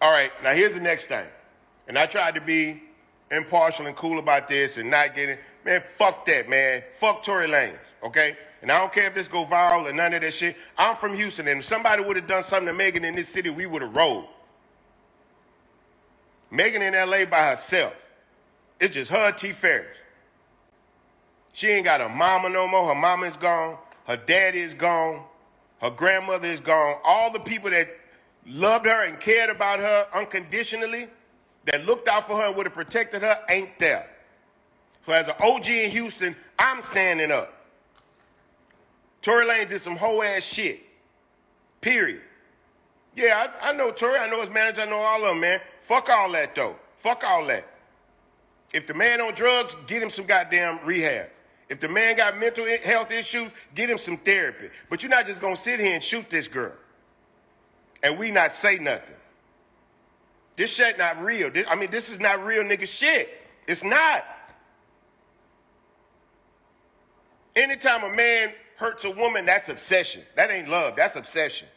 All right, now here's the next thing. And I tried to be impartial and cool about this and not getting, man, fuck that, man. Fuck Tory Lanez, okay? And I don't care if this go viral or none of that shit. I'm from Houston, and if somebody would have done something to Megan in this city, we would have rolled. Megan in L.A. by herself. It's just her and T. Ferris. She ain't got a mama no more. Her mama is gone. Her daddy is gone. Her grandmother is gone. All the people that loved her and cared about her unconditionally, that looked out for her and would have protected her, ain't there. So as an OG in Houston, I'm standing up. Tory Lanez did some whole ass shit. Period. Yeah, I know Tory. I know his manager. I know all of them, man. Fuck all that, though. Fuck all that. If the man on drugs, get him some goddamn rehab. If the man got mental health issues, get him some therapy. But you're not just going to sit here and shoot this girl and we not say nothing. This shit not real. This is not real nigga shit. It's not. Anytime a man hurts a woman, that's obsession. That ain't love. That's obsession.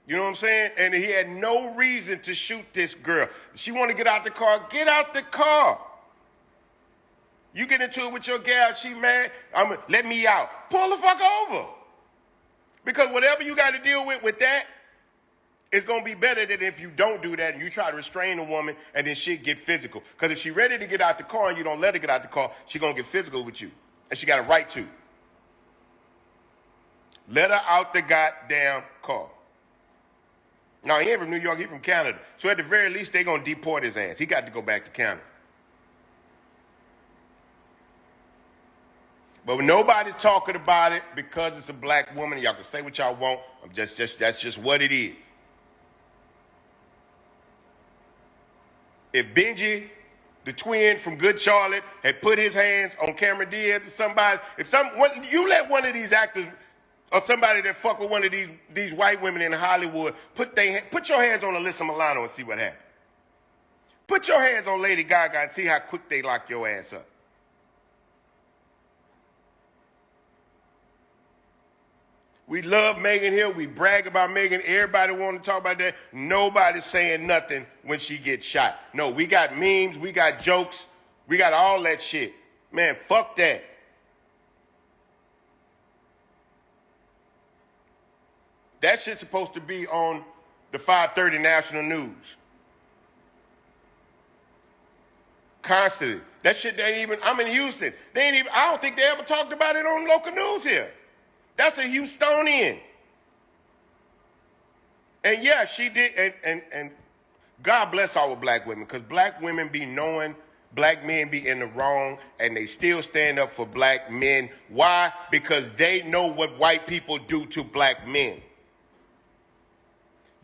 You know what I'm saying? And he had no reason to shoot this girl. She want to get out the car, get out the car. You get into it with your gal, she mad, let me out. Pull the fuck over. Because whatever you got to deal with that, it's going to be better than if you don't do that and you try to restrain a woman and then shit get physical. Because if she ready to get out the car and you don't let her get out the car, she going to get physical with you. And she got a right to. Let her out the goddamn car. No, he ain't from New York, he from Canada. So at the very least, they going to deport his ass. He got to go back to Canada. But when nobody's talking about it because it's a black woman, y'all can say what y'all want. That's just what it is. If Benji, the twin from Good Charlotte, had put his hands on Cameron Diaz or somebody, you let one of these actors or somebody that fuck with one of these white women in Hollywood, put your hands on Alyssa Milano and see what happens. Put your hands on Lady Gaga and see how quick they lock your ass up. We love Megan here. We brag about Megan. Everybody want to talk about that. Nobody's saying nothing when she gets shot. No, we got memes. We got jokes. We got all that shit. Man, fuck that. That shit's supposed to be on the 5:30 national news. Constantly. That shit ain't even, I'm in Houston. I don't think they ever talked about it on local news here. That's a Houstonian. And yeah, she did, and God bless our black women, because black women be knowing black men be in the wrong, and they still stand up for black men. Why? Because they know what white people do to black men.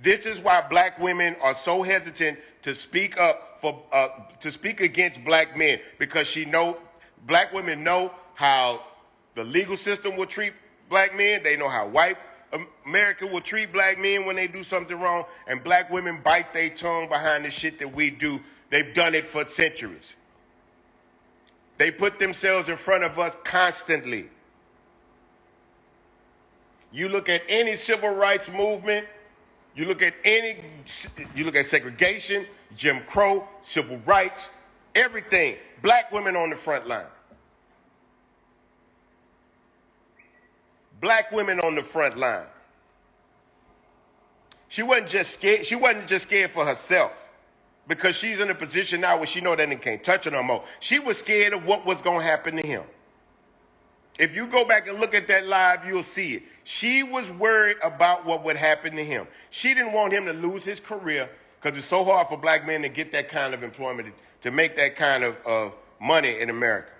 This is why black women are so hesitant to speak up to speak against black men, because black women know how the legal system will treat black men. They know how white America will treat black men when they do something wrong, and black women bite their tongue behind the shit that we do. They've done it for centuries. They put themselves in front of us constantly. You look at any civil rights movement, you look at segregation, Jim Crow, civil rights, everything. Black women on the front line. Black women on the front line. She wasn't just scared. She wasn't just scared for herself, because she's in a position now where she know that they can't touch her no more. She was scared of what was going to happen to him. If you go back and look at that live, you'll see it. She was worried about what would happen to him. She didn't want him to lose his career, because it's so hard for black men to get that kind of employment, to make that kind of money in America.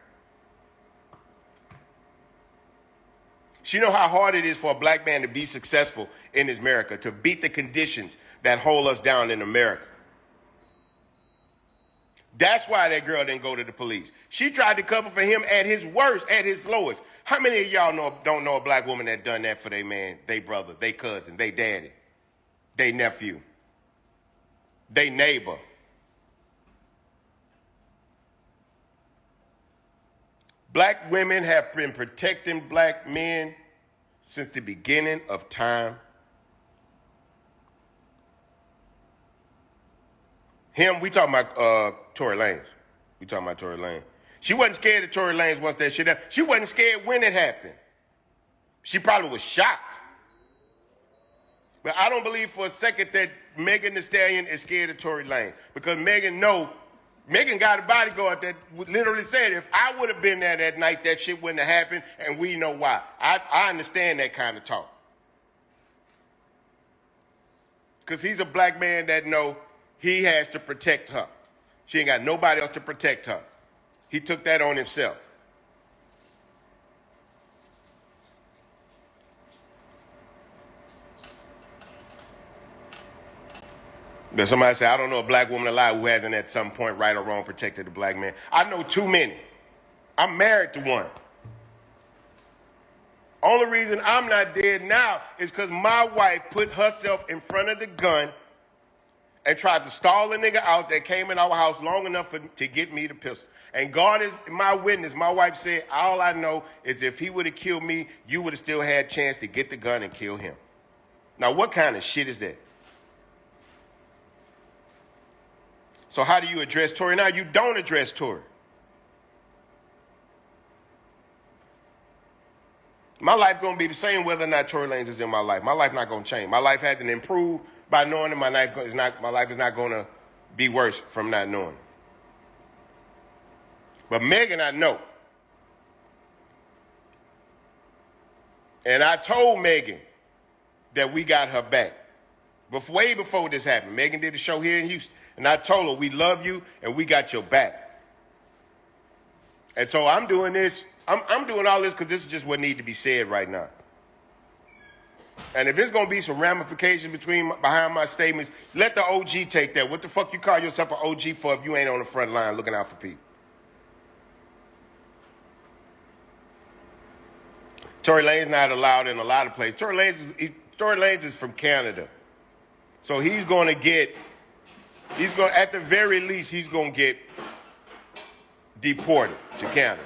She know how hard it is for a black man to be successful in this America, to beat the conditions that hold us down in America. That's why that girl didn't go to the police. She tried to cover for him at his worst, at his lowest. How many of y'all don't know a black woman that done that for their man, their brother, their cousin, their daddy, their nephew, their neighbor? Black women have been protecting black men since the beginning of time. We talking about Tory Lanez. We talking about Tory Lanez. She wasn't scared of Tory Lanez once that shit happened. She wasn't scared when it happened. She probably was shocked. But I don't believe for a second that Megan Thee Stallion is scared of Tory Lanez. Because Megan got a bodyguard that literally said, if I would have been there that night, that shit wouldn't have happened, and we know why. I understand that kind of talk. Because he's a black man that know he has to protect her. She ain't got nobody else to protect her. He took that on himself. But somebody say, I don't know a black woman alive who hasn't at some point, right or wrong, protected a black man. I know too many. I'm married to one. Only reason I'm not dead now is because my wife put herself in front of the gun and tried to stall a nigga out that came in our house long enough to get me the pistol. And God is my witness. My wife said, all I know is if he would have killed me, you would have still had a chance to get the gun and kill him. Now, what kind of shit is that? So how do you address Tory? Now, you don't address Tory. My life going to be the same whether or not Tory Lanez is in my life. My life not going to change. My life hasn't improved by knowing that my life is not going to be worse from not knowing. But Megan, I know. And I told Megan that we got her back. Way before this happened. Megan did a show here in Houston. And I told her, we love you and we got your back. And so I'm doing this. I'm doing all this because this is just what needs to be said right now. And if there's going to be some ramifications behind my statements, let the OG take that. What the fuck you call yourself an OG for if you ain't on the front line looking out for people? Tory Lanez not allowed in a lot of places. Tory Lanez is from Canada. So he's going to get, at the very least, he's going to get deported to Canada.